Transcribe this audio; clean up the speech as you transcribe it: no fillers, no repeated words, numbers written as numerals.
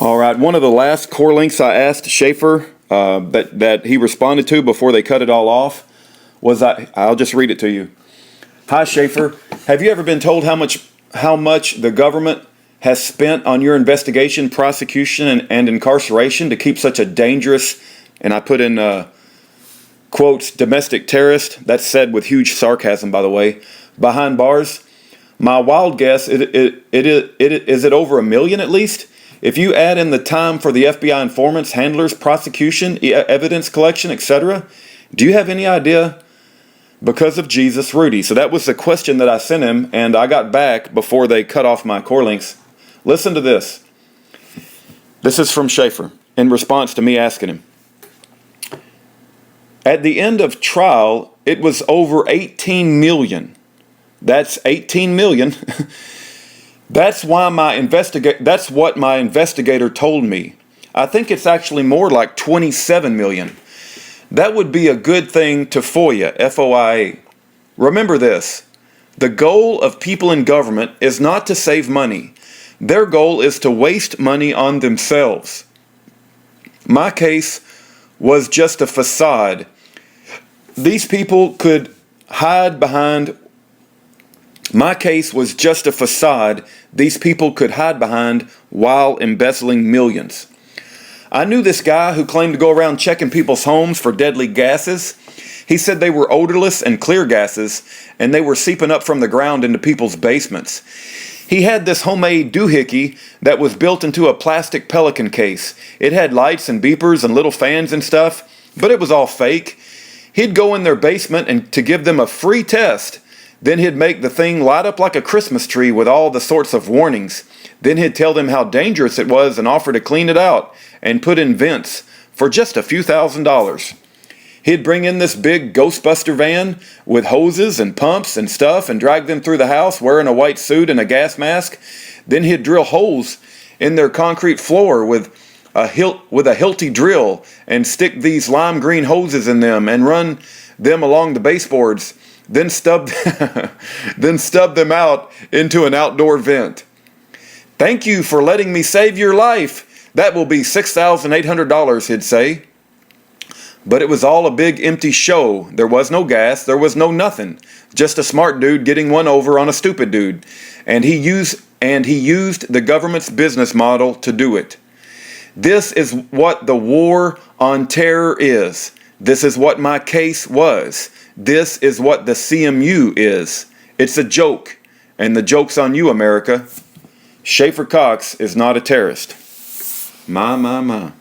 All right, one of the last core links I asked Schaeffer that he responded to before they cut it all off was, I'll just read it to you. Hi Schaeffer, have you ever been told how much the government has spent on your investigation, prosecution, and incarceration to keep such a dangerous, and I put in quotes, domestic terrorist, that's said with huge sarcasm by the way, behind bars? My wild guess, is it over 1 million at least? If you add in the time for the FBI informants, handlers, prosecution, evidence collection, etc., do you have any idea? Because of Jesus, Rudy. So that was the question that I sent him, and I got back before they cut off my core links. Listen to this. This is from Schaeffer in response to me asking him. At the end of trial, it was over 18 million. That's 18 million. That's what my investigator told me. I think it's actually more like 27 million. That would be a good thing to FOIA, F-O-I-A. Remember this. The goal of people in government is not to save money. Their goal is to waste money on themselves. My case was just a facade. These people could hide behind. My case was just a facade these people could hide behind while embezzling millions. I knew this guy who claimed to go around checking people's homes for deadly gases. He said they were odorless and clear gases, and they were seeping up from the ground into people's basements. He had this homemade doohickey that was built into a plastic Pelican case. It had lights and beepers and little fans and stuff, but it was all fake. He'd go in their basement and to give them a free test. Then he'd make the thing light up like a Christmas tree with all the sorts of warnings. Then he'd tell them how dangerous it was and offer to clean it out and put in vents for just a few $1,000s. He'd bring in this big Ghostbuster van with hoses and pumps and stuff and drag them through the house wearing a white suit and a gas mask. Then he'd drill holes in their concrete floor with a Hilti drill and stick these lime green hoses in them and run them along the baseboards. Then stub them out into an outdoor vent. Thank you for letting me save your life. That will be $6,800, he'd say. But it was all a big empty show. There was no gas, there was no nothing. Just a smart dude getting one over on a stupid dude. And he used the government's business model to do it. This is what the war on terror is. This is what my case was. This is what the CMU is. It's a joke. And the joke's on you, America. Schaeffer Cox is not a terrorist. My.